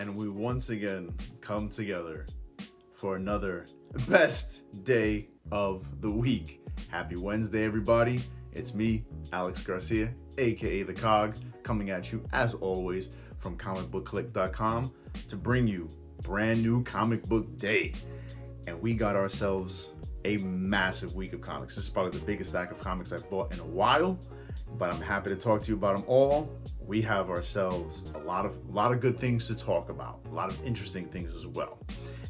and we once again come together for another best day of the week. Happy Wednesday, everybody. It's me, Alex Garcia, aka the COG, coming at you as always from comicbookclique.com to bring you brand new comic book day. And we got ourselves a massive week of comics. This is probably the biggest stack of comics I've bought in a while, but I'm happy to talk to you about them all. We have ourselves a lot of good things to talk about, a lot of interesting things as well.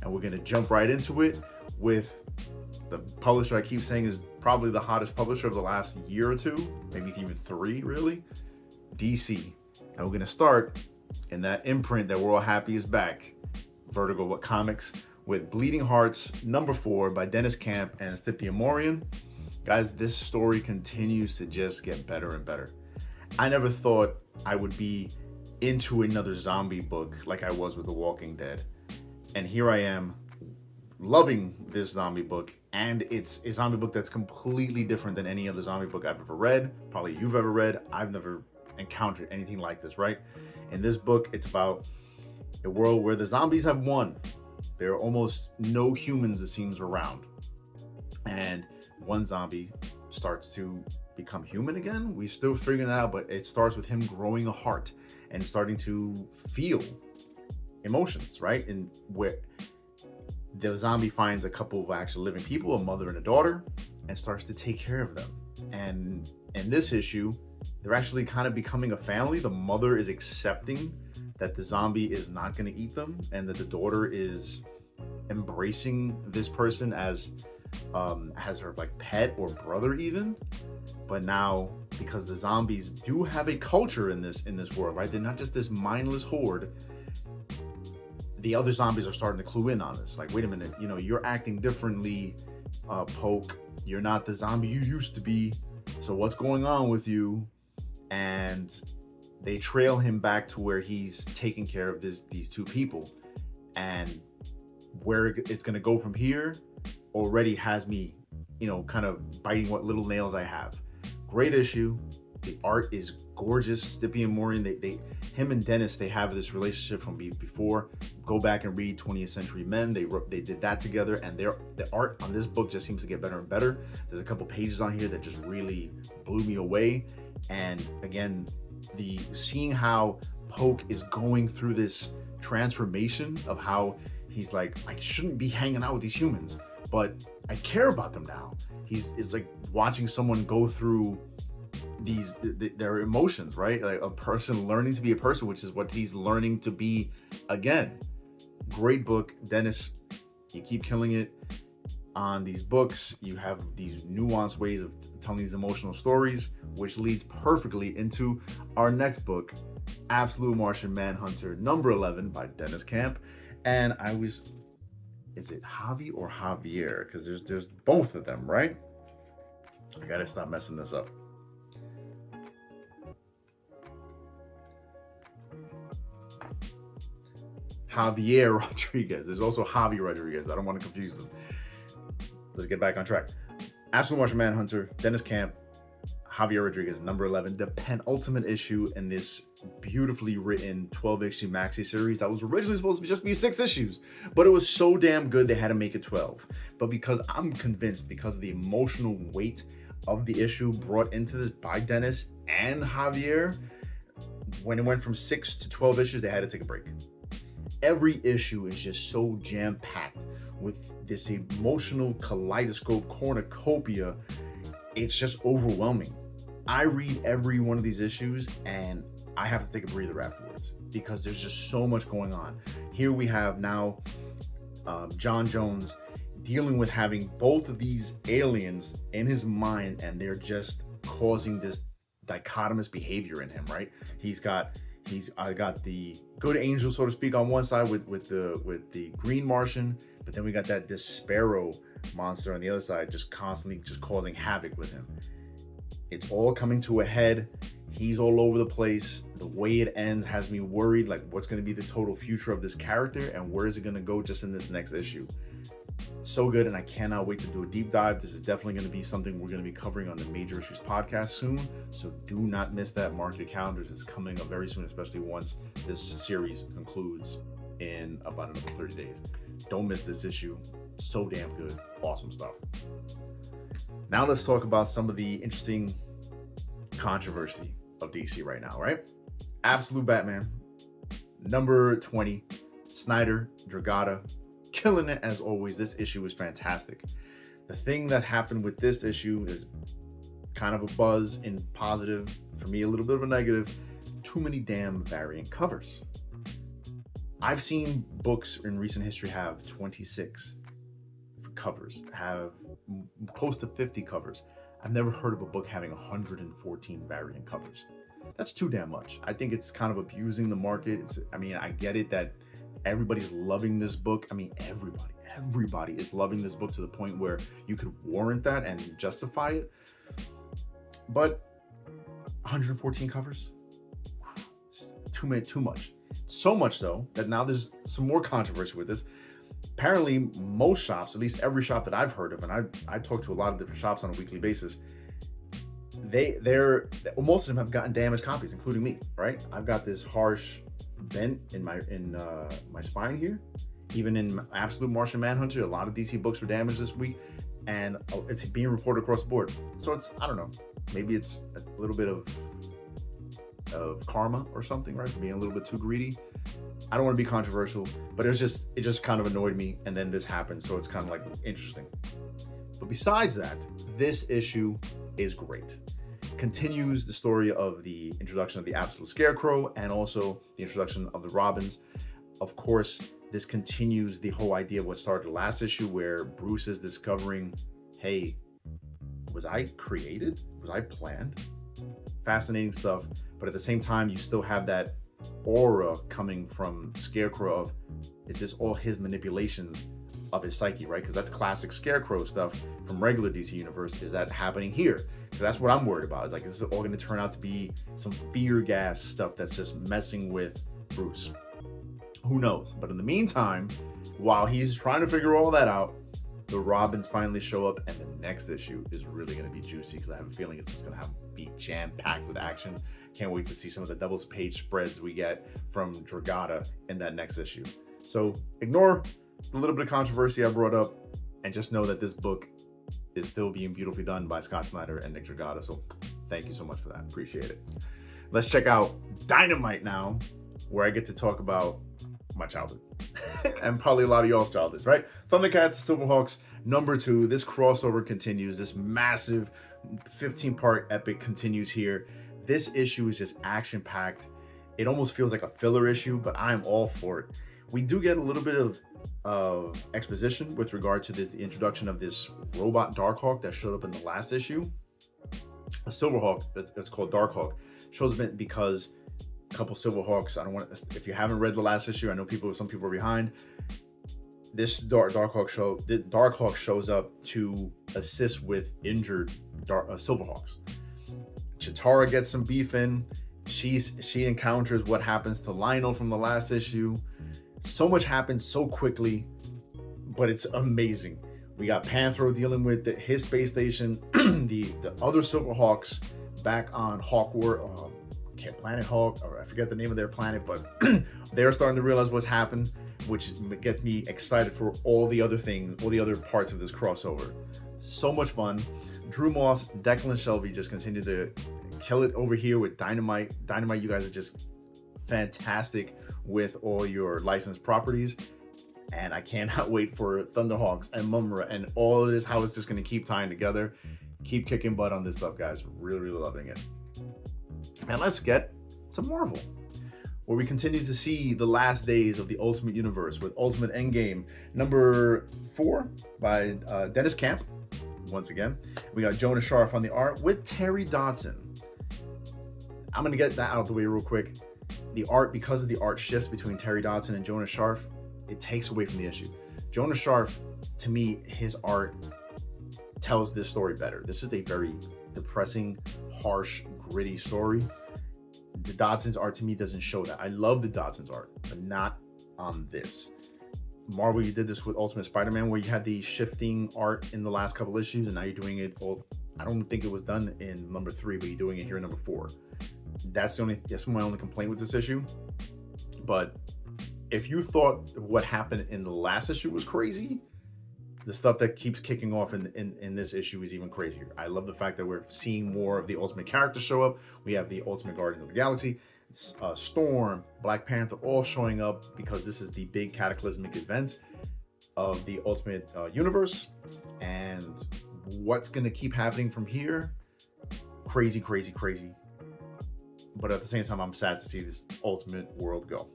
And we're gonna jump right into it with the publisher I keep saying is probably the hottest publisher of the last year or two, maybe even 3 really, DC. And we're gonna start in that imprint that we're all happy is back, Vertigo Comics, with Bleeding Hearts #4 by Dennis Camp and Sthipia Morian. Guys, this story continues to just get better and better. I never thought I would be into another zombie book like I was with The Walking Dead. And here I am, loving this zombie book. And it's a zombie book that's completely different than any other zombie book I've ever read. Probably you've ever read. I've never encountered anything like this, right? In this book, it's about a world where the zombies have won. There are almost no humans, it seems, around. And one zombie starts to become human again. We're still figuring that out, but it starts with him growing a heart and starting to feel emotions, right? And where the zombie finds a couple of actual living people, a mother and a daughter, and starts to take care of them. And in this issue, they're actually kind of becoming a family. The mother is accepting that the zombie is not going to eat them, and that the daughter is embracing this person as her like pet or brother even. But now, because the zombies do have a culture in this world, right? They're not just this mindless horde. The other zombies are starting to clue in on this. Like, wait a minute, you're acting differently, Poke. You're not the zombie you used to be. So what's going on with you? And they trail him back to where he's taking care of these 2 people. And where it's going to go from here already has me, kind of biting what little nails I have. Great issue. The art is gorgeous. Sthipia and Morian, him and Dennis, they have this relationship from before. Go back and read 20th Century Men. They did that together, and the art on this book just seems to get better and better. There's a couple pages on here that just really blew me away. And again, seeing how Poke is going through this transformation of how he's like, I shouldn't be hanging out with these humans, but I care about them now. It's like watching someone go through their emotions, right? Like a person learning to be a person, which is what he's learning to be again. Great book, Dennis. You keep killing it on these books. You have these nuanced ways of telling these emotional stories, which leads perfectly into our next book, Absolute Martian Manhunter #11 by Dennis Camp. And is it Javi or Javier? Because there's both of them, right? I gotta stop messing this up. Javier Rodriguez. There's also Javi Rodriguez. I don't want to confuse them. Let's get back on track. Absolute Martian Manhunter, Dennis Camp, Javier Rodriguez, #11, the penultimate issue in this beautifully written 12-issue maxi series that was originally supposed to just be 6 issues, but it was so damn good they had to make it 12. But because I'm convinced, because of the emotional weight of the issue brought into this by Dennis and Javier, when it went from 6 to 12 issues, they had to take a break. Every issue is just so jam-packed with this emotional kaleidoscope cornucopia. It's just overwhelming. I read every one of these issues and I have to take a breather afterwards because there's just so much going on. Here we have now John Jones dealing with having both of these aliens in his mind, and they're just causing this dichotomous behavior in him, right? I got the good angel, so to speak, on one side with the green Martian, but then we got this sparrow monster on the other side, just constantly just causing havoc with him. It's all coming to a head. He's all over the place. The way it ends has me worried, like what's going to be the total future of this character and where is it going to go just in this next issue. So good, and I cannot wait to do a deep dive. This is definitely going to be something we're going to be covering on the Major Issues podcast soon, so do not miss that. Mark your calendars. It's coming up very soon, especially once this series concludes. in about another 30 days. Don't miss this issue. So damn good. Awesome stuff. Now let's talk about some of the interesting controversy of DC right now, right? Absolute Batman, number 20, Snyder, Dragata, killing it as always. This issue is fantastic. The thing that happened with this issue is kind of a buzz in positive, for me a little bit of a negative. Too many damn variant covers. I've seen books in recent history have 26 covers, have close to 50 covers. I've never heard of a book having 114 variant covers. That's too damn much. I think it's kind of abusing the market. I get it that everybody's loving this book. Everybody is loving this book to the point where you could warrant that and justify it. But 114 covers? Too much. So much so that now there's some more controversy with this. Apparently, most shops, at least every shop that I've heard of, and I talk to a lot of different shops on a weekly basis, most of them have gotten damaged copies, including me. Right? I've got this harsh bent in my spine here. Even in Absolute Martian Manhunter, a lot of DC books were damaged this week, and it's being reported across the board. So I don't know, maybe it's a little bit of karma or something, right? For being a little bit too greedy. I don't want to be controversial, but it just kind of annoyed me, and then this happened, so it's kind of like interesting. But besides that, this issue is great. Continues the story of the introduction of the Absolute Scarecrow and also the introduction of the Robins. Of course, this continues the whole idea of what started the last issue, where Bruce is discovering, hey, was I created? Was I planned? Fascinating stuff. But at the same time, you still have that aura coming from Scarecrow of, is this all his manipulations of his psyche, right? Because that's classic Scarecrow stuff from regular DC Universe. Is that happening here? So that's what I'm worried about. Is like, this is all going to turn out to be some fear gas stuff that's just messing with Bruce. Who knows? But in the meantime, while he's trying to figure all that out, the Robins finally show up, and the next issue is really going to be juicy because I have a feeling it's just going to be jam-packed with action. Can't wait to see some of the doubles page spreads we get from Dragata in that next issue. So ignore the little bit of controversy I brought up, and just know that this book is still being beautifully done by Scott Snyder and Nick Dragata. So thank you so much for that. Appreciate it. Let's check out Dynamite now, where I get to talk about my childhood and probably a lot of y'all's childhoods, right? Thundercats, Silverhawks, number 2. This crossover continues. This massive 15-part epic continues here. This issue is just action-packed. It almost feels like a filler issue, but I'm all for it. We do get a little bit of exposition with regard to the introduction of this robot Darkhawk that showed up in the last issue. A Silverhawk, it's called Darkhawk, shows up because a couple Silverhawks. If you haven't read the last issue, I know some people are behind. This Darkhawk shows up to assist with injured Silverhawks. Chitara gets some beef in. She encounters what happens to Lionel from the last issue. So much happens so quickly, but it's amazing. We got Panthro dealing with his space station, the other Silverhawks back on Planet Hawk, or I forget the name of their planet, but they're starting to realize what's happened, which gets me excited for all the other parts of this crossover. So much fun. Drew Moss, Declan Shelby just continue to kill it over here with Dynamite. Dynamite, you guys are just fantastic with all your licensed properties. And I cannot wait for Thunderhawks and Mumra and all of this, how it's just going to keep tying together. Keep kicking butt on this stuff, guys. Really, really loving it. And let's get to Marvel, where we continue to see the last days of the Ultimate Universe with Ultimate Endgame number 4 by Dennis Camp. Once again, we got Jonah Sharf on the art with Terry Dodson. I'm going to get that out of the way real quick. The art, because of the art shifts between Terry Dodson and Jonah Sharf, it takes away from the issue. Jonah Sharf, to me, his art tells this story better. This is a very depressing, harsh, gritty story. The Dodson's art to me doesn't show that. I love the Dodson's art, but not on this. Marvel, you did this with Ultimate Spider-Man, where you had the shifting art in the last couple issues, and now you're doing it all. I don't think it was done in number 3, but you're doing it here in number 4. That's my only complaint with this issue. But if you thought what happened in the last issue was crazy, the stuff that keeps kicking off in this issue is even crazier. I love the fact that we're seeing more of the Ultimate characters show up. We have the Ultimate Guardians of the Galaxy, Storm, Black Panther, all showing up because this is the big cataclysmic event of the Ultimate Universe. And what's going to keep happening from here? Crazy. But at the same time, I'm sad to see this Ultimate world go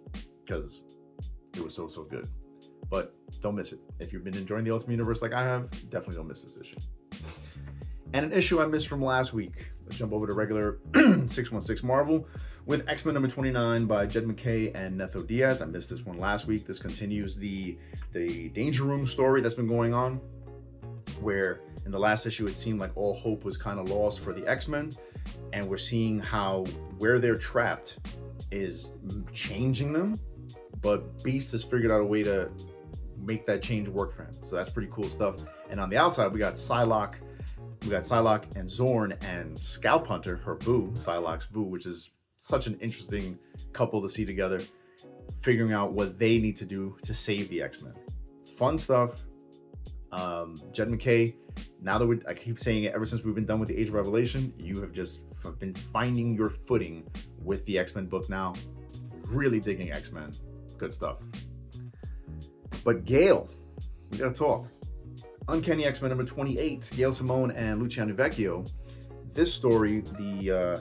because it was so good. But don't miss it. If you've been enjoying the Ultimate Universe like I have, definitely don't miss this issue. And an issue I missed from last week. Let's jump over to regular 616 Marvel with X-Men number 29 by Jed MacKay and Netho Diaz. I missed this one last week. This continues the Danger Room story that's been going on, where in the last issue it seemed like all hope was kind of lost for the X-Men, and we're seeing how where they're trapped is changing them, but Beast has figured out a way to make that change work for him. So that's pretty cool stuff. And on the outside, we got Psylocke and Zorn and Scalp Hunter, her boo, Psylocke's boo, which is such an interesting couple to see together, figuring out what they need to do to save the X-Men. Fun stuff. Jed MacKay, now that I keep saying it ever since we've been done with the Age of Revelation, you have just been finding your footing with the X-Men book now. Really digging X-Men. Good stuff. But Gale, we gotta talk. Uncanny X-Men number 28, Gail Simone and Luciano Vecchio. This story, the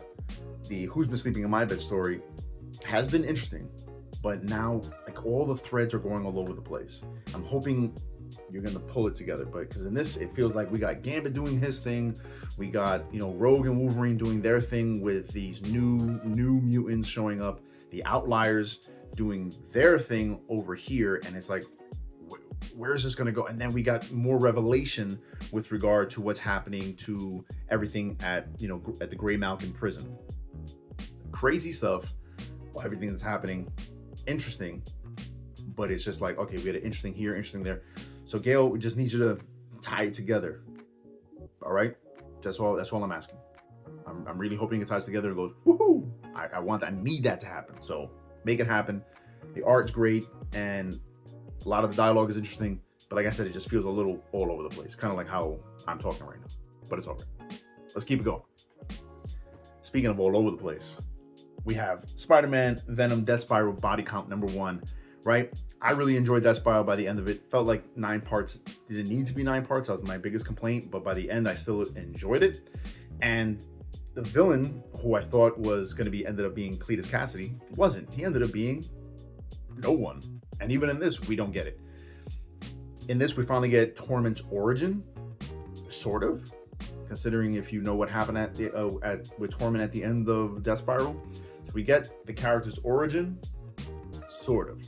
Who's Been Sleeping in My Bed story, has been interesting, but now like all the threads are going all over the place. I'm hoping you're gonna pull it together, but because in this it feels like we got Gambit doing his thing, we got Rogue and Wolverine doing their thing with these new mutants showing up, the Outliers doing their thing over here, and it's like, where is this going to go? And then we got more revelation with regard to what's happening to everything at the Grey Malkin prison. Crazy stuff. Well, everything that's happening, interesting, but it's just like, okay, we had an interesting here, interesting there. So Gail, we just need you to tie it together. All right, that's all I'm asking. I'm really hoping it ties together and goes woohoo. I need that to happen. So make it happen. The art's great and a lot of the dialogue is interesting, but like I said, it just feels a little all over the place, kind of like how I'm talking right now, but it's all right. Let's keep it going. Speaking of all over the place, we have Spider-Man, Venom, Death Spiral, Body Count number 1, right? I really enjoyed Death Spiral by the end of it. Felt like 9 parts. Didn't need to be 9 parts. That was my biggest complaint, but by the end, I still enjoyed it. And the villain, who I thought was going to ended up being Cletus Cassidy, wasn't. He ended up being no one. And even in this, we don't get it. In this, we finally get Torment's origin, sort of, considering if you know what happened with Torment at the end of Death Spiral. So we get the character's origin, sort of.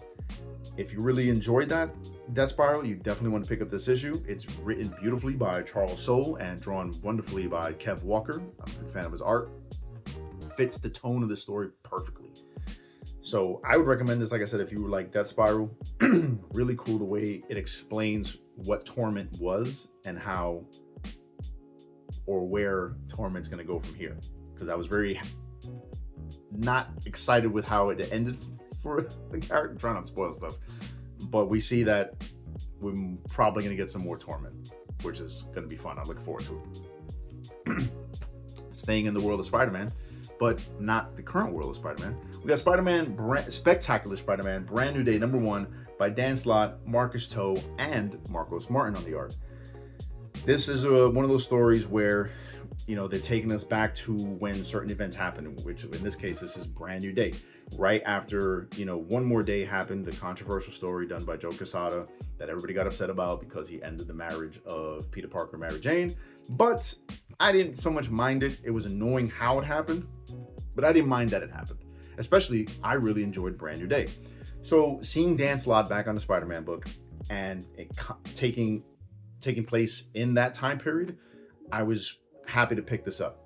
If you really enjoyed that Death Spiral, you definitely want to pick up this issue. It's written beautifully by Charles Soule and drawn wonderfully by Kev Walker. I'm a big fan of his art. Fits the tone of the story perfectly. So I would recommend this, like I said, if you like Death Spiral. Really cool the way it explains what Torment was and how or where Torment's going to go from here. Because I was very not excited with how it ended for the character. I'm trying not to spoil stuff. But we see that we're probably going to get some more Torment, which is going to be fun. I look forward to it. Staying in the world of Spider-Man, but not the current world of Spider-Man. We got Spider-Man, Spectacular Spider-Man, Brand New Day, number 1, by Dan Slott, Marcus Toe, and Marcos Martin on the art. This is one of those stories where, they're taking us back to when certain events happened, which in this case, this is Brand New Day. Right after, One More Day happened, the controversial story done by Joe Quesada that everybody got upset about because he ended the marriage of Peter Parker and Mary Jane. But I didn't so much mind it. It was annoying how it happened, but I didn't mind that it happened. Especially, I really enjoyed Brand New Day. So seeing Dan Slott back on the Spider-Man book and it taking place in that time period, I was happy to pick this up.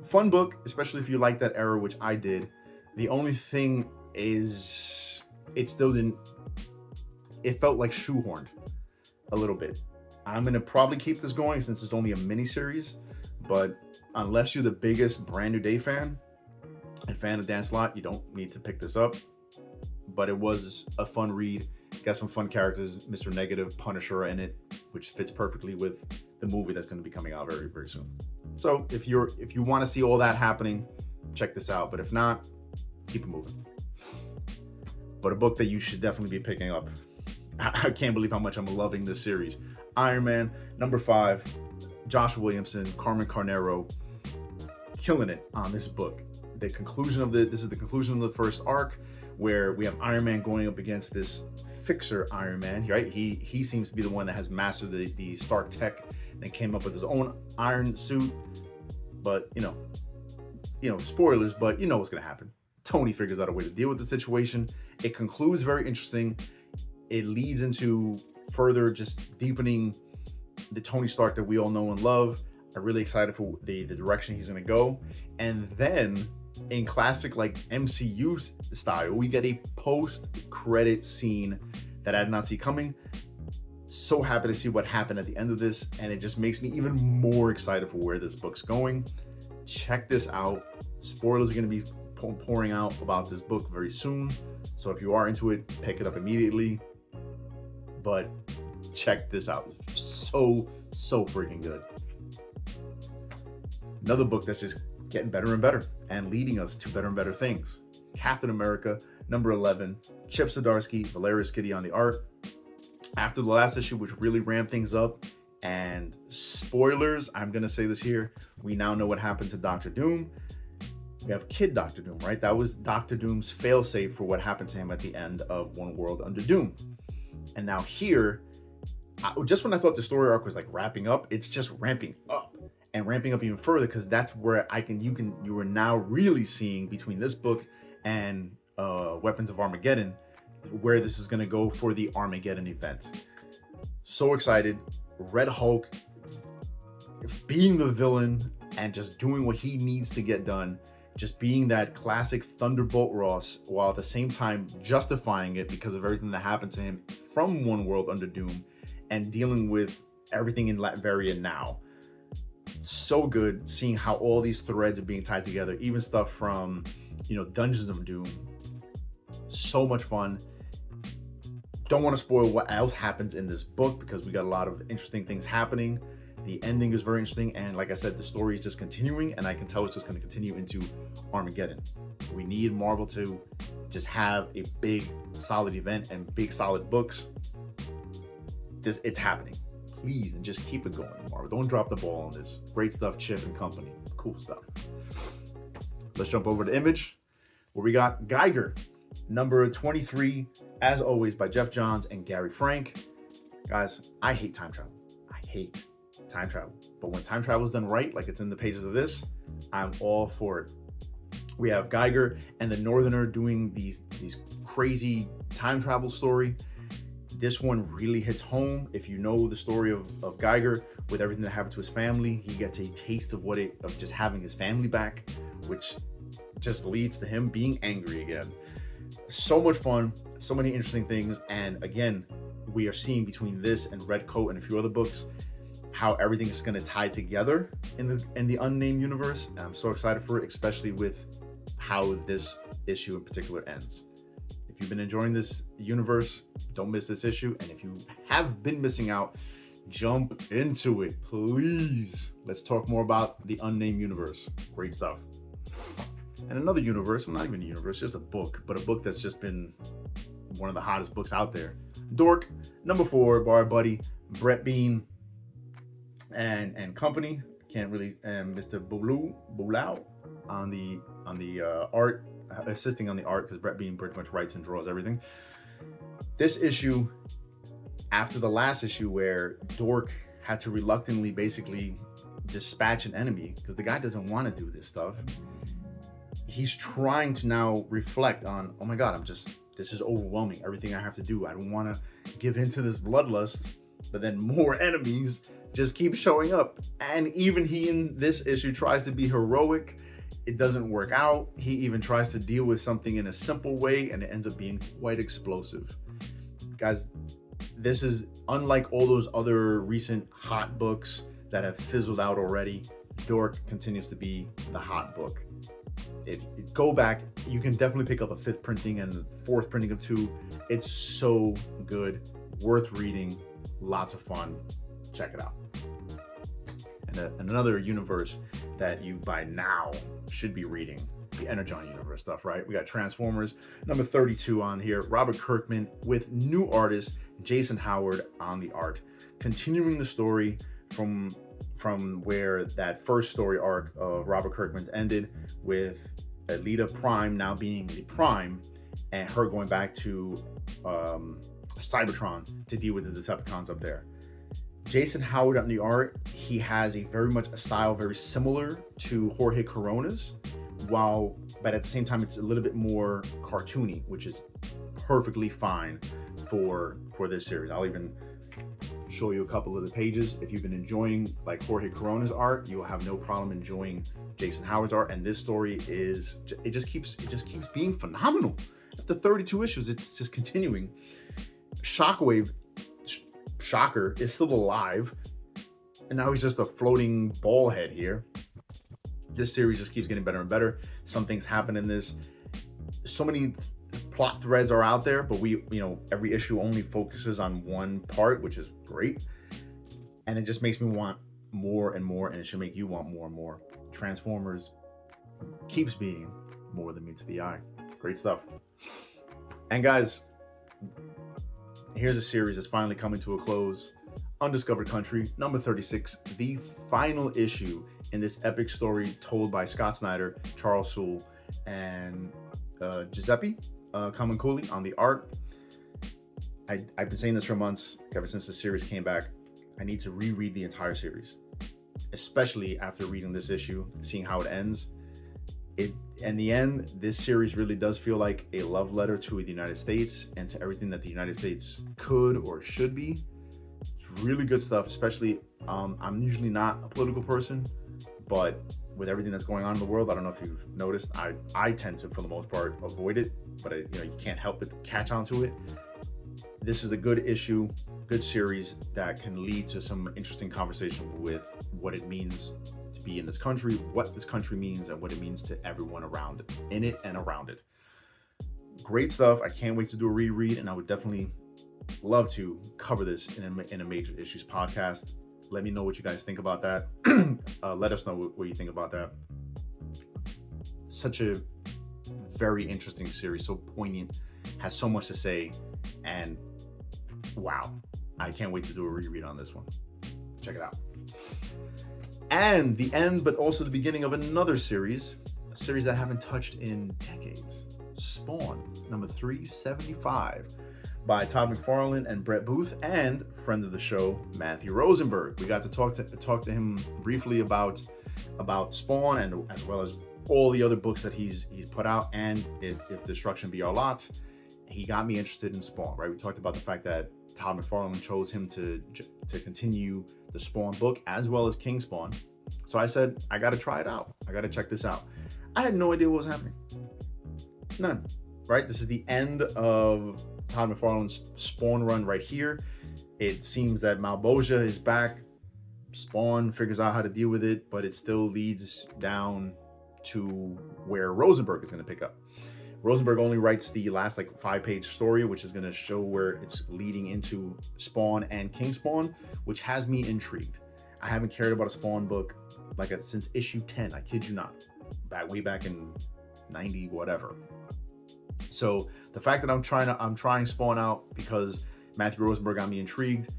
Fun book, especially if you like that era, which I did. The only thing is, it felt like shoehorned a little bit. I'm going to probably keep this going since it's only a mini-series, but unless you're the biggest Brand New Day fan and fan of Dan Slott, you don't need to pick this up. but it was a fun read. Got some fun characters, Mr. Negative, Punisher in it, which fits perfectly with the movie that's going to be coming out very, very soon. So if you want to see all that happening, check this out. But if not, keep it moving. But a book that you should definitely be picking up. I can't believe how much I'm loving this series. Iron Man, number 5, Josh Williamson, Carmen Carnero, killing it on this book. This is the conclusion of the first arc, where we have Iron Man going up against this fixer Iron Man, right? He seems to be the one that has mastered the Stark tech and came up with his own iron suit. But you know, spoilers, but you know what's gonna happen. Tony figures out a way to deal with the situation. It concludes very interesting. It leads into further just deepening the Tony Stark that we all know and love. I'm really excited for the direction he's gonna go. And then in classic like MCU style, we get a post-credit scene that I did not see coming. So happy to see what happened at the end of this, and it just makes me even more excited for where this book's going. Check this out. Spoilers are going to be pouring out about this book very soon, so if you are into it, pick it up immediately. But check this out. So freaking good. Another book that's just getting better and better and leading us to better and better things. Captain America, number 11, Chip Zdarsky, Valeria Skiddy on the art. After the last issue, which really ramped things up, and spoilers, I'm gonna say this here, we now know what happened to Doctor Doom. We have Kid Doctor Doom, right? That was Doctor Doom's failsafe for what happened to him at the end of One World Under Doom. And now here, just when I thought the story arc was like wrapping up, it's just ramping up and ramping up even further, because that's where you are now really seeing between this book and Weapons of Armageddon, where this is going to go for the Armageddon event. So excited. Red Hulk being the villain and just doing what he needs to get done, just being that classic Thunderbolt Ross, while at the same time justifying it because of everything that happened to him from One World Under Doom and dealing with everything in Latveria now. So good seeing how all these threads are being tied together, even stuff from, Dungeons of Doom. So much fun. Don't want to spoil what else happens in this book because we got a lot of interesting things happening. The ending is very interesting, and like I said, the story is just continuing, and I can tell it's just going to continue into Armageddon. We need Marvel to just have a big, solid event and big, solid books. It's happening. Please, and just keep it going, Marvel. Don't drop the ball on this. Great stuff, Chip and company. Cool stuff. Let's jump over to Image, where we got Geiger, number 23, as always, by Jeff Johns and Gary Frank. Guys, I hate time travel. I hate time travel. But when time travel is done right, like it's in the pages of this, I'm all for it. We have Geiger and the Northerner doing these crazy time travel story. This one really hits home. If you know the story of Geiger, with everything that happened to his family, he gets a taste of of just having his family back, which just leads to him being angry again. So much fun, so many interesting things, and again, we are seeing between this and Red Coat and a few other books how everything is going to tie together in the unnamed universe. And I'm so excited for it, especially with how this issue in particular ends. If you've been enjoying this universe, don't miss this issue. And if you have been missing out, jump into it, please. Let's talk more about the unnamed universe. Great stuff. And another universe, well, not even a universe, just a book, but a book that's just been one of the hottest books out there. Dork, number 4, by our buddy Brett Bean and company. Can't really, Mr. Bulau on the art, assisting on the art, because Brett Bean pretty much writes and draws everything. This issue, after the last issue where Dork had to reluctantly basically dispatch an enemy because the guy doesn't want to do this stuff, he's trying to now reflect on, oh my God, this is overwhelming, everything I have to do. I don't want to give into this bloodlust, but then more enemies just keep showing up. And even he in this issue tries to be heroic. It doesn't work out. He even tries to deal with something in a simple way, and it ends up being quite explosive. Guys, this is unlike all those other recent hot books that have fizzled out already. Dork continues to be the hot book. Go back. You can definitely pick up a 5th printing and 4th printing of 2. It's so good, worth reading, lots of fun. Check it out. And another universe that you by now should be reading, the Energon universe stuff, right? We got Transformers number 32 on here. Robert Kirkman with new artist Jason Howard on the art, continuing the story from where that first story arc of Robert Kirkman's ended, with Alita Prime now being the Prime and her going back to Cybertron to deal with the Decepticons up there. Jason Howard on the art, he has very much a style very similar to Jorge Corona's, but at the same time it's a little bit more cartoony, which is perfectly fine for this series. I'll even show you a couple of the pages. If you've been enjoying like Jorge Corona's art, you will have no problem enjoying Jason Howard's art. And this story it just keeps being phenomenal. After 32 issues, it's just continuing. Shockwave, Shocker, is still alive, and now he's just a floating ball head here. This series just keeps getting better and better. Some things happen in this. So many plot threads are out there, but every issue only focuses on one part, which is great. And it just makes me want more and more, and it should make you want more and more. Transformers keeps being more than meets the eye. Great stuff. And guys, here's a series that's finally coming to a close. Undiscovered Country, number 36, the final issue in this epic story told by Scott Snyder, Charles Soule, and Giuseppe Camuncoli on the art. I've been saying this for months, ever since the series came back. I need to reread the entire series, especially after reading this issue, seeing how it ends. In the end, this series really does feel like a love letter to the United States and to everything that the United States could or should be. It's really good stuff, especially, I'm usually not a political person, but with everything that's going on in the world, I don't know if you've noticed, I tend to, for the most part, avoid it, but you can't help but catch on to it. This is a good issue, good series that can lead to some interesting conversation with what it means to be in this country, what this country means, and what it means to everyone around it, in it and around it. Great stuff. I can't wait to do a reread, and I would definitely love to cover this in a Major Issues podcast. Let me know what you guys think about that. Let us know what you think about that. Such a very interesting series, so poignant, has so much to say, and wow, I can't wait to do a reread on this one. Check it out. And the end, but also the beginning of another series, a series that I haven't touched in decades. Spawn, number 375, by Todd McFarlane and Brett Booth, and friend of the show, Matthew Rosenberg. We got to talk to him briefly about Spawn, and as well as all the other books that he's put out, and if Destruction Be Our Lot. He got me interested in Spawn, right? We talked about the fact that Todd McFarlane chose him to continue the Spawn book as well as King Spawn. So I said, I got to try it out. I got to check this out. I had no idea what was happening. None, right? This is the end of Todd McFarlane's Spawn run right here. It seems that Malboja is back. Spawn figures out how to deal with it, but it still leads down to where Rosenberg is going to pick up. Rosenberg only writes the last 5-page story, which is going to show where it's leading into Spawn and King Spawn, which has me intrigued. I haven't cared about a Spawn book since issue 10. I kid you not, way back in 90 whatever. So the fact that I'm trying Spawn out because Matthew Rosenberg got me intrigued,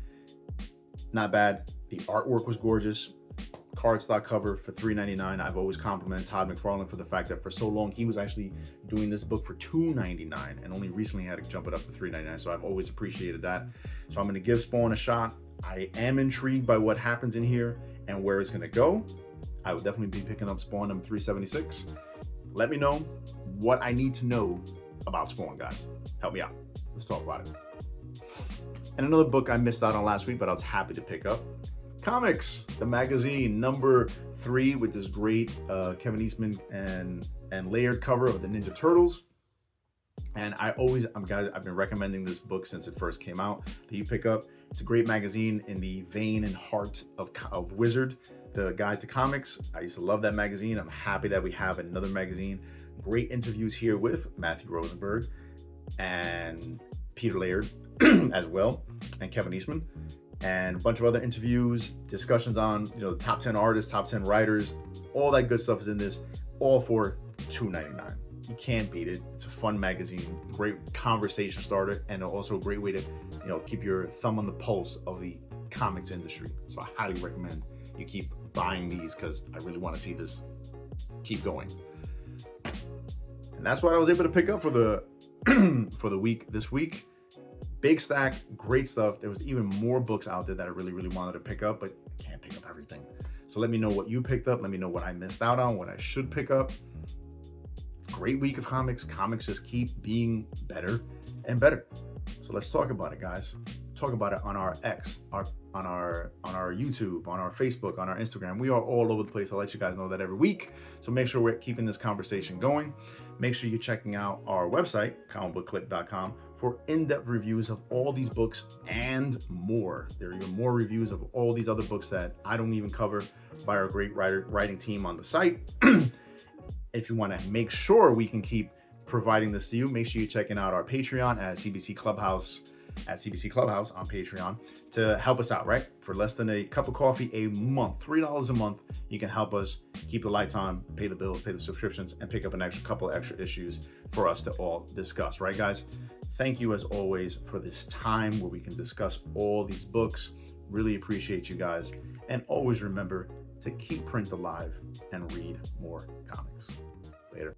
not bad. The artwork was gorgeous. Cardstock cover for $3.99. I've always complimented Todd McFarlane for the fact that for so long he was actually doing this book for $2.99 and only recently had to jump it up to $3.99. So I've always appreciated that. So I'm going to give Spawn a shot. I am intrigued by what happens in here and where it's going to go. I would definitely be picking up Spawn number 376. Let me know what I need to know about Spawn, guys. Help me out. Let's talk about it. And another book I missed out on last week, but I was happy to pick up. Comics, the magazine, number 3, with this great Kevin Eastman and layered cover of the Ninja Turtles. And guys, I've been recommending this book since it first came out that you pick up. It's a great magazine in the vein and heart of Wizard, the Guide to Comics. I used to love that magazine. I'm happy that we have another magazine. Great interviews here with Matthew Rosenberg and Peter Laird as well, and Kevin Eastman, and a bunch of other interviews, discussions on the top 10 artists, top 10 writers. All that good stuff is in this, all for $2.99. You can't beat it. It's a fun magazine, great conversation starter, and also a great way to keep your thumb on the pulse of the comics industry. So I highly recommend you keep buying these, because I really want to see this keep going. And that's what I was able to pick up for the for the week this week. Big stack, great stuff. There was even more books out there that I really wanted to pick up, but I can't pick up everything. So let me know what you picked up. Let me know what I missed out on, what I should pick up. Great week of comics. Comics just keep being better and better. So let's talk about it, guys. Talk about it on our X, on our YouTube, on our Facebook, on our Instagram. We are all over the place. I'll let you guys know that every week. So make sure we're keeping this conversation going. Make sure you're checking out our website, comicbookclique.com, for in-depth reviews of all these books and more. There are even more reviews of all these other books that I don't even cover by our great writing team on the site. If you want to make sure we can keep providing this to you, make sure you're checking out our Patreon at CBC Clubhouse on Patreon to help us out, right? For less than a cup of coffee a month, $3 a month, you can help us keep the lights on, pay the bills, pay the subscriptions, and pick up a couple of extra issues for us to all discuss, right, guys? Thank you, as always, for this time where we can discuss all these books. Really appreciate you guys. And always remember to keep print alive and read more comics. Later.